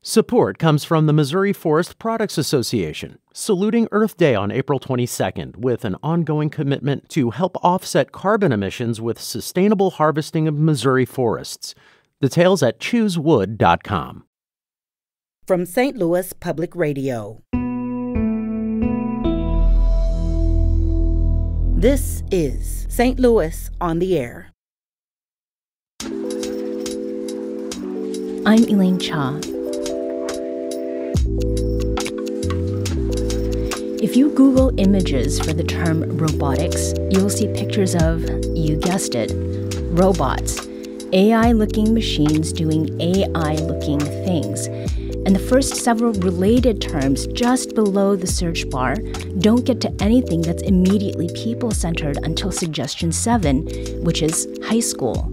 Support comes from the Missouri Forest Products Association, saluting Earth Day on April 22nd with an ongoing commitment to help offset carbon emissions with sustainable harvesting of Missouri forests. Details at choosewood.com. From St. Louis Public Radio. This is St. Louis on the Air. I'm Elaine Cha. If you Google images for the term robotics, you'll see pictures of, you guessed it, robots, AI-looking machines doing AI-looking things. And the first several related terms just below the search bar don't get to anything that's immediately people-centered until suggestion 7, which is high school.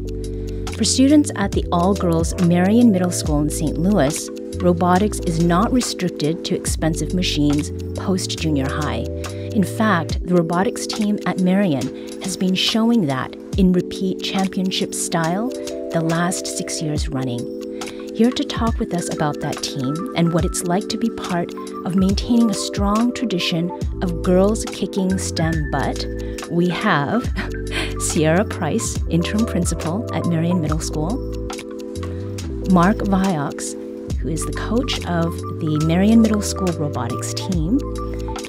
For students at the all-girls Marian Middle School in St. Louis, robotics is not restricted to expensive machines post-junior high. In fact, the robotics team at Marian has been showing that in repeat championship style the last 6 years running. Here to talk with us about that team and what it's like to be part of maintaining a strong tradition of girls kicking STEM butt, we have Sierhah Price, interim principal at Marian Middle School, Mark Viox, who is the coach of the Marian Middle School robotics team,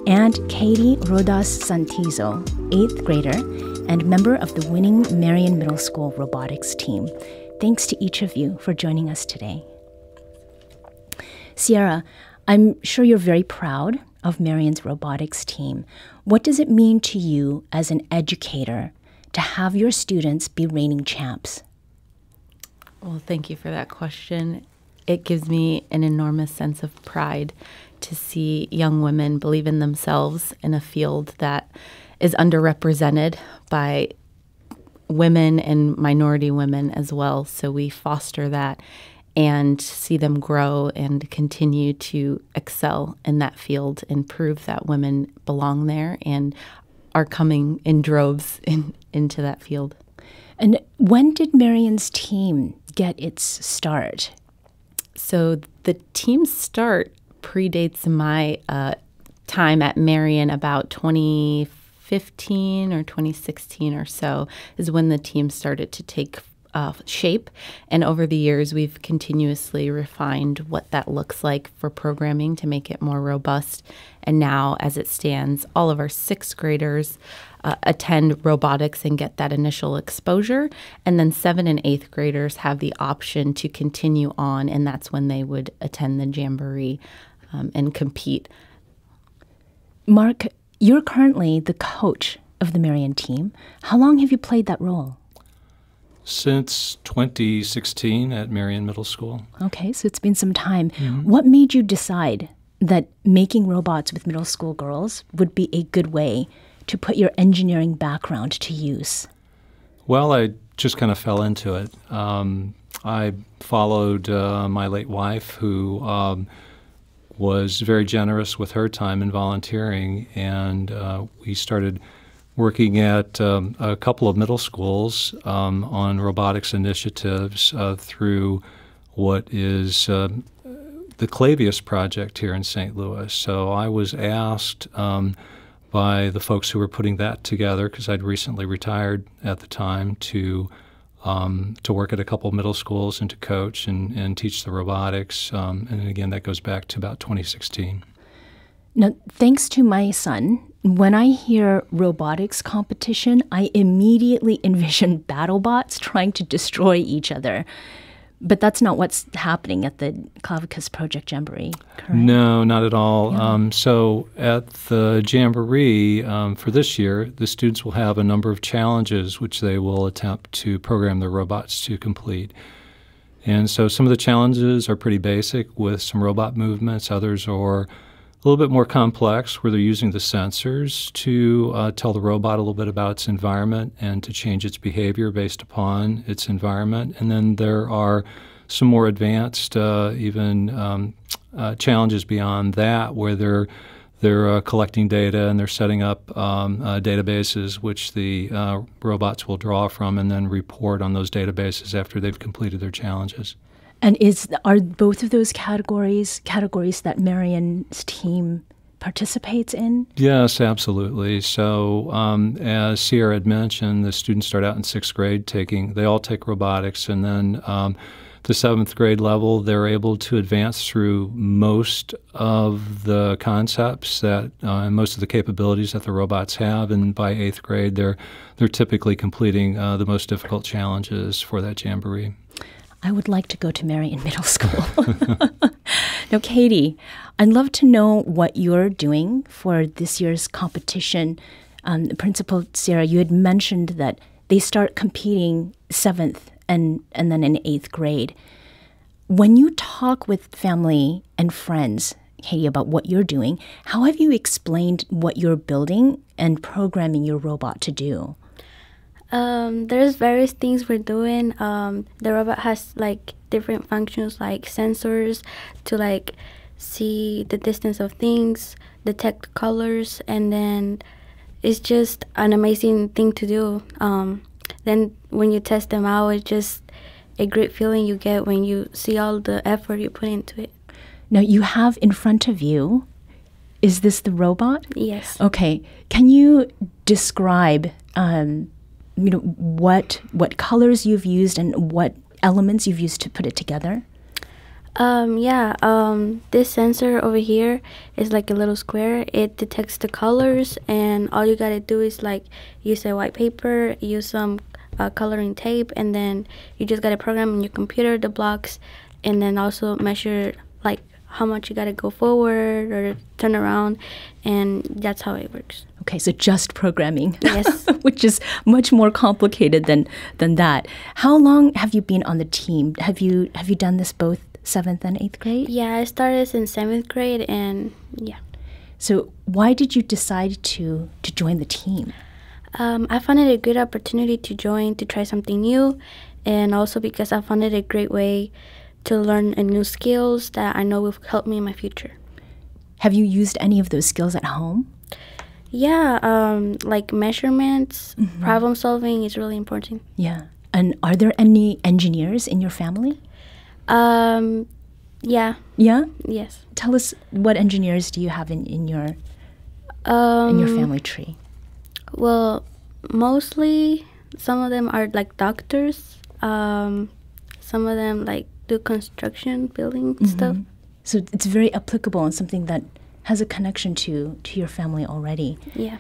and Katie Rodas-Santizo, 8th grader and member of the winning Marian Middle School robotics team. Thanks to each of you for joining us today. Sierhah, I'm sure you're very proud of Marian's robotics team. What does it mean to you as an educator to have your students be reigning champs? Well, thank you for that question. It gives me an enormous sense of pride to see young women believe in themselves in a field that is underrepresented by women and minority women as well. So we foster that and see them grow and continue to excel in that field and prove that women belong there and are coming in droves into that field. And when did Marian's team get its start? So the team start predates my time at Marian. About 2015 or 2016 or so is when the team started to take shape. And over the years, we've continuously refined what that looks like for programming to make it more robust. And now, as it stands, all of our 6th graders attend robotics and get that initial exposure. And then 7th and 8th graders have the option to continue on, and that's when they would attend the Jamboree and compete. Mark, you're currently the coach of the Marian team. How long have you played that role? Since 2016 at Marian Middle School. Okay, so it's been some time. Mm-hmm. What made you decide that making robots with middle school girls would be a good way to put your engineering background to use? Well, I just kind of fell into it. I followed my late wife, who was very generous with her time in volunteering, and we started working at a couple of middle schools on robotics initiatives through what is the Clavicus Project here in St. Louis. So I was asked by the folks who were putting that together, because I'd recently retired at the time, to work at a couple of middle schools and to coach and teach the robotics. And again, that goes back to about 2016. Now, thanks to my son, when I hear robotics competition, I immediately envision BattleBots trying to destroy each other. But that's not what's happening at the Clavicus Project Jamboree, correct? No, not at all. Yeah. So at the Jamboree for this year, the students will have a number of challenges which they will attempt to program their robots to complete. And so some of the challenges are pretty basic with some robot movements. Others are a little bit more complex, where they're using the sensors to tell the robot a little bit about its environment and to change its behavior based upon its environment. And then there are some more advanced challenges beyond that, where they're collecting data and they're setting up databases which the robots will draw from and then report on those databases after they've completed their challenges. And are both of those categories that Marian's team participates in? Yes, absolutely. So as Sierra had mentioned, the students start out in 6th grade they all take robotics, and then the 7th grade level, they're able to advance through most of the concepts and most of the capabilities that the robots have, and by 8th grade, they're typically completing the most difficult challenges for that jamboree. I would like to go to Marian Middle School. Now, Katie, I'd love to know what you're doing for this year's competition. Principal Sierra, you had mentioned that they start competing 7th and then in 8th grade. When you talk with family and friends, Katie, about what you're doing, how have you explained what you're building and programming your robot to do? There's various things we're doing. The robot has like different functions like sensors to like see the distance of things, detect colors, and then it's just an amazing thing to do. Then when you test them out, it's just a great feeling you get when you see all the effort you put into it. Now you have in front of you, is this the robot? Yes. Okay. Can you describe what colors you've used and what elements you've used to put it together? This sensor over here is like a little square. It detects the colors, and all you gotta do is like use a white paper, use some coloring tape, and then you just gotta program in your computer the blocks, and then also measure like how much you gotta go forward or turn around, and that's how it works. Okay, so just programming. Yes. Which is much more complicated than that. How long have you been on the team? Have you done this both 7th and 8th grade? Yeah, I started in 7th grade, and yeah. So why did you decide to join the team? I found it a good opportunity to join, to try something new, and also because I found it a great way to learn new skills that I know will help me in my future. Have you used any of those skills at home? Yeah, like measurements, problem solving is really important. Yeah. And are there any engineers in your family? Yeah. Yeah? Yes. Tell us, what engineers do you have in your family tree? Well, mostly some of them are like doctors. Some of them like do construction, building stuff. So it's very applicable and something that has a connection to your family already. Yeah.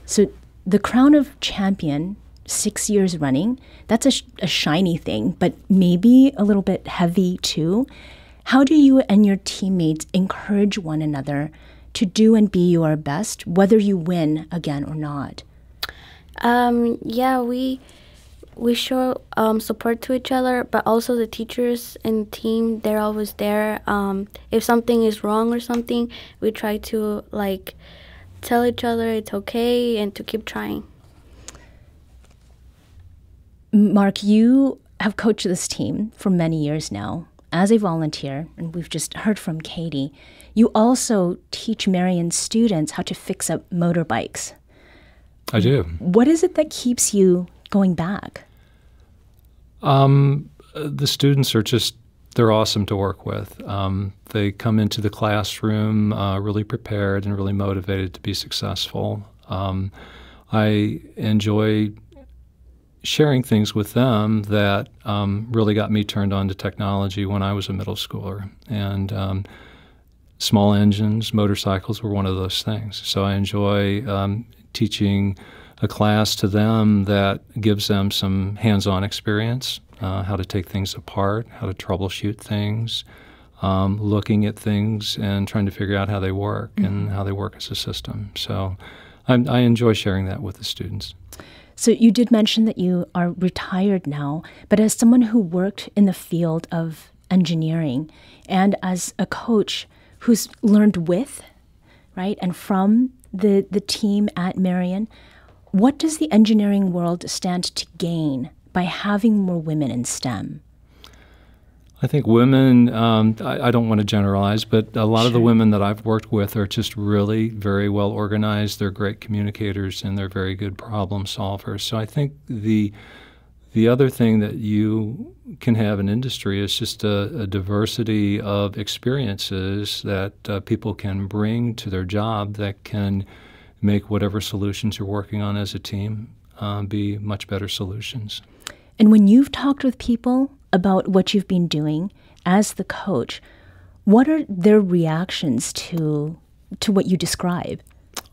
So the crown of champion, 6 years running, that's a shiny thing, but maybe a little bit heavy too. How do you and your teammates encourage one another to do and be your best, whether you win again or not? We show support to each other, but also the teachers and team, they're always there. If something is wrong or something, we try to like tell each other it's okay and to keep trying. Mark, you have coached this team for many years now as a volunteer, and we've just heard from Katie. You also teach Marian students how to fix up motorbikes. I do. What is it that keeps you going back? The students are they're awesome to work with. They come into the classroom really prepared and really motivated to be successful. I enjoy sharing things with them that really got me turned on to technology when I was a middle schooler. And small engines, motorcycles were one of those things. So I enjoy teaching a class to them that gives them some hands-on experience, how to take things apart, how to troubleshoot things, looking at things and trying to figure out how they work and how they work as a system. So I enjoy sharing that with the students. So you did mention that you are retired now, but as someone who worked in the field of engineering and as a coach who's learned with, right, and from the team at Marian, what does the engineering world stand to gain by having more women in STEM? I think women, I don't want to generalize, but a lot of the women that I've worked with are just really very well organized. They're great communicators and they're very good problem solvers. So I think the The other thing that you can have in industry is just a diversity of experiences that people can bring to their job that can make whatever solutions you're working on as a team be much better solutions. And when you've talked with people about what you've been doing as the coach, what are their reactions to what you describe?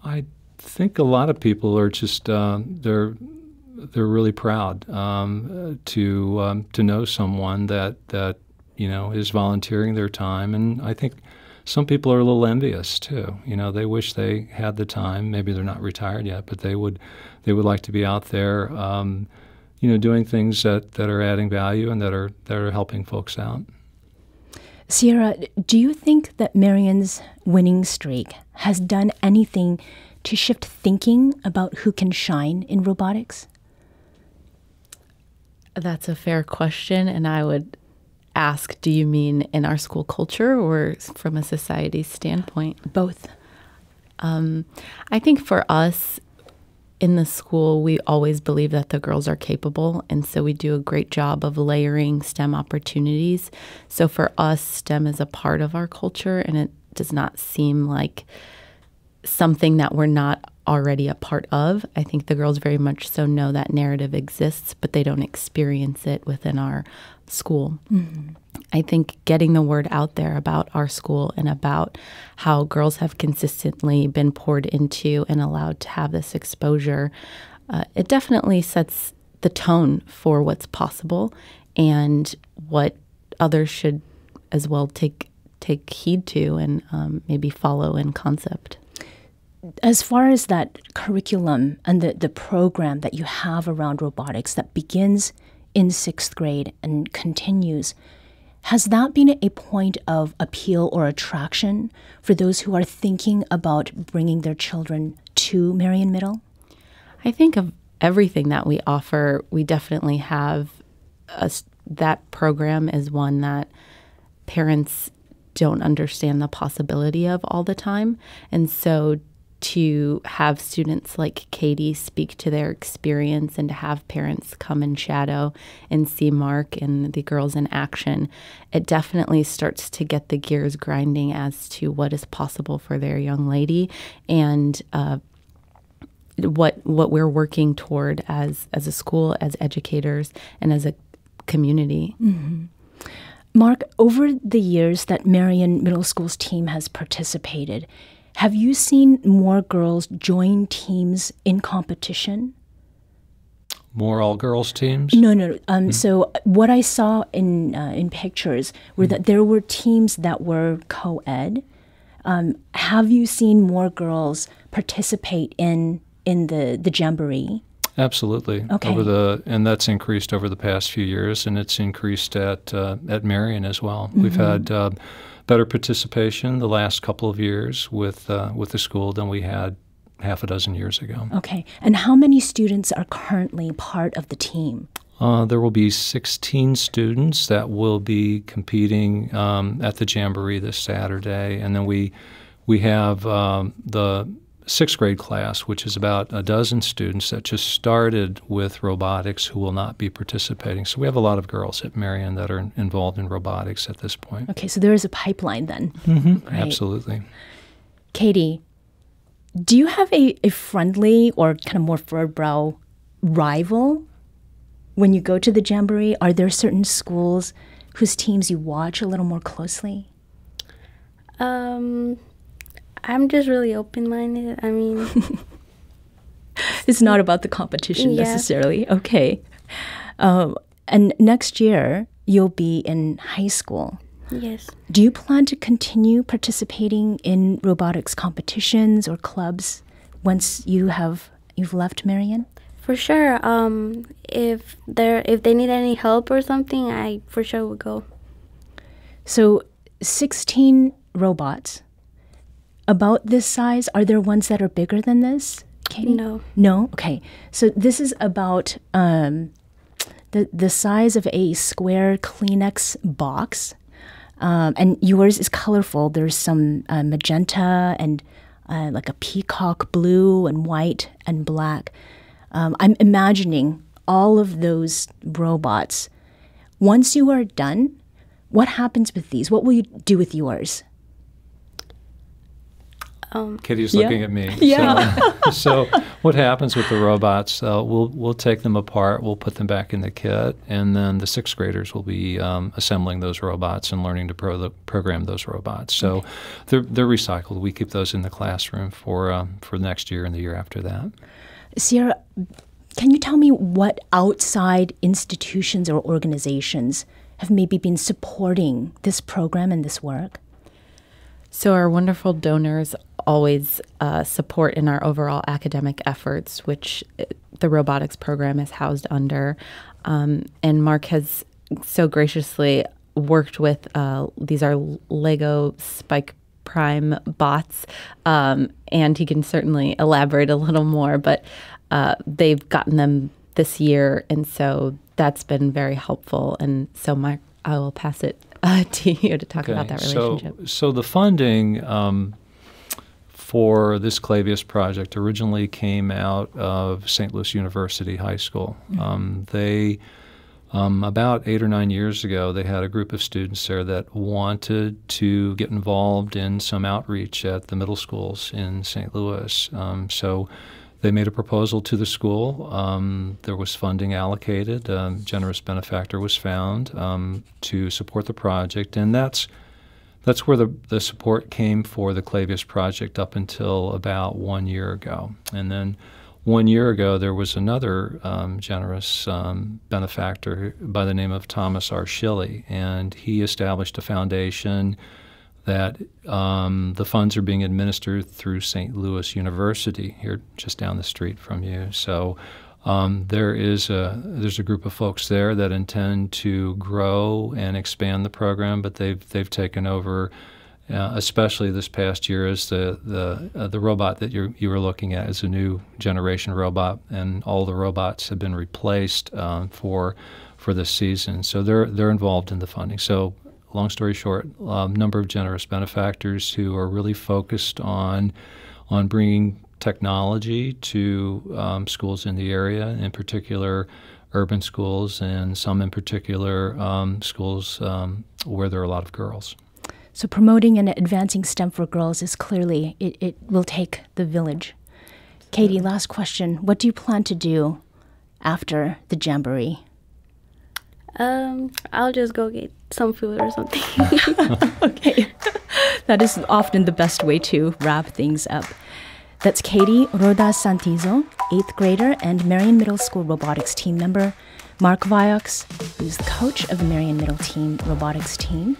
I think a lot of people are just they're really proud to know someone that is volunteering their time, and I think some people are a little envious too. They wish they had the time. Maybe they're not retired yet, but they would like to be out there, doing things that are adding value and that are helping folks out. Sierhah, do you think that Marian's winning streak has done anything to shift thinking about who can shine in robotics? That's a fair question, and I would ask, do you mean in our school culture or from a society standpoint? Both. I think for us in the school, we always believe that the girls are capable, and so we do a great job of layering STEM opportunities. So for us, STEM is a part of our culture, and it does not seem like something that we're not already a part of. I think the girls very much so know that narrative exists, but they don't experience it within our school. Mm-hmm. I think getting the word out there about our school and about how girls have consistently been poured into and allowed to have this exposure, it definitely sets the tone for what's possible and what others should as well take heed to and maybe follow in concept. As far as that curriculum and the program that you have around robotics that begins in 6th grade and continues, has that been a point of appeal or attraction for those who are thinking about bringing their children to Marian Middle? I think of everything that we offer, we definitely have that program is one that parents don't understand the possibility of all the time. And so to have students like Katie speak to their experience and to have parents come and shadow and see Mark and the girls in action, it definitely starts to get the gears grinding as to what is possible for their young lady and what we're working toward as a school, as educators, and as a community. Mm-hmm. Mark, over the years that Marian Middle School's team has participated, have you seen more girls join teams in competition? More all-girls teams? No. So what I saw in pictures were that there were teams that were co-ed. Have you seen more girls participate in the Jamboree? Absolutely. Okay. And that's increased over the past few years, and it's increased at Marian as well. Mm-hmm. We've had better participation the last couple of years with the school than we had half a dozen years ago. Okay. And how many students are currently part of the team? There will be 16 students that will be competing at the Jamboree this Saturday, and then we have the 6th grade class, which is about a dozen students that just started with robotics who will not be participating. So we have a lot of girls at Marian that are involved in robotics at this point. Okay, so there is a pipeline then. Mm-hmm. Right. Absolutely. Katie, do you have a friendly or kind of more fur-brow rival when you go to the Jamboree? Are there certain schools whose teams you watch a little more closely? I'm just really open-minded. I mean, it's not about the competition necessarily. Okay. And next year, you'll be in high school. Yes. Do you plan to continue participating in robotics competitions or clubs once you've left Marian? For sure. If they need any help or something, I for sure would go. So 16 robots. About this size, are there ones that are bigger than this, Katie? No. No? Okay. So this is about the size of a square Kleenex box. And yours is colorful. There's some magenta and like a peacock blue and white and black. I'm imagining all of those robots. Once you are done, what happens with these? What will you do with yours? Katie's looking at me. Yeah. So what happens with the robots? We'll take them apart. We'll put them back in the kit, and then the sixth graders will be assembling those robots and learning to program those robots. So they're recycled. We keep those in the classroom for next year and the year after that. Sierhah, can you tell me what outside institutions or organizations have maybe been supporting this program and this work? So our wonderful donors always support in our overall academic efforts, which the robotics program is housed under. And Mark has so graciously worked with, these are Lego Spike Prime bots, and he can certainly elaborate a little more, but they've gotten them this year, and so that's been very helpful. And so Mark, I will pass it to you to talk about that relationship. So the funding for this Clavicus project originally came out of St. Louis University High School. They, about 8 or 9 years ago, they had a group of students there that wanted to get involved in some outreach at the middle schools in St. Louis. So they made a proposal to the school. There was funding allocated. A generous benefactor was found to support the project, and that's where the support came for the Clavicus project up until about 1 year ago. And then 1 year ago, there was another generous benefactor by the name of Thomas R. Schilly, and he established a foundation that the funds are being administered through St. Louis University here just down the street from you. So there's a group of folks there that intend to grow and expand the program, but they've taken over, especially this past year, as the robot that you were looking at is a new generation robot, and all the robots have been replaced for this season. So they're involved in the funding. So long story short, a number of generous benefactors who are really focused on bringing technology to schools in the area, in particular urban schools, and some in particular schools where there are a lot of girls. So promoting and advancing STEM for girls is clearly, it will take the village. Katie, last question. What do you plan to do after the Jamboree? I'll just go get some food or something. Okay. That is often the best way to wrap things up. That's Katie Rodas-Santizo, 8th grader and Marian Middle School robotics team member, Mark Viox, who's the coach of the Marian Middle team robotics team,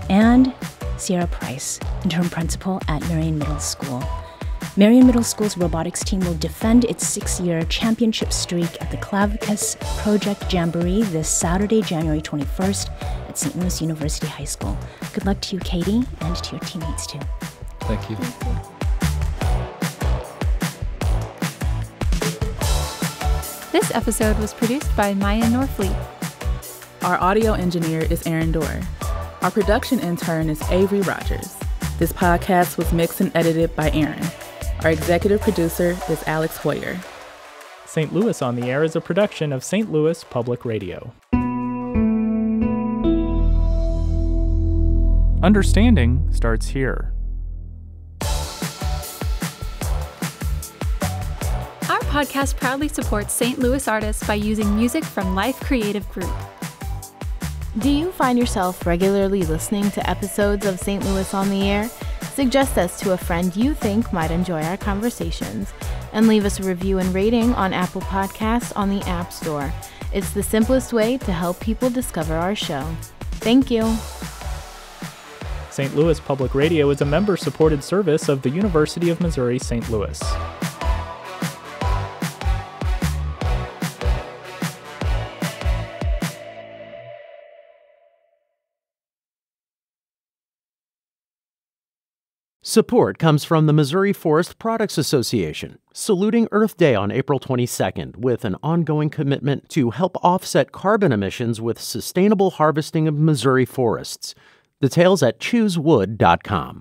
and Sierhah Price, interim principal at Marian Middle School. Marian Middle School's robotics team will defend its 6-year championship streak at the Clavicus Project Jamboree this Saturday, January 21st at St. Louis University High School. Good luck to you, Katie, and to your teammates, too. Thank you. Thank you. This episode was produced by Maya Norfleet. Our audio engineer is Aaron Dorr. Our production intern is Avery Rogers. This podcast was mixed and edited by Aaron. Our executive producer is Alex Hoyer. St. Louis on the Air is a production of St. Louis Public Radio. Understanding starts here. Our podcast proudly supports St. Louis artists by using music from Life Creative Group. Do you find yourself regularly listening to episodes of St. Louis on the Air? Suggest us to a friend you think might enjoy our conversations, and leave us a review and rating on Apple Podcasts on the App Store. It's the simplest way to help people discover our show. Thank you. St. Louis Public Radio is a member-supported service of the University of Missouri St. Louis. Support comes from the Missouri Forest Products Association, saluting Earth Day on April 22nd with an ongoing commitment to help offset carbon emissions with sustainable harvesting of Missouri forests. Details at choosewood.com.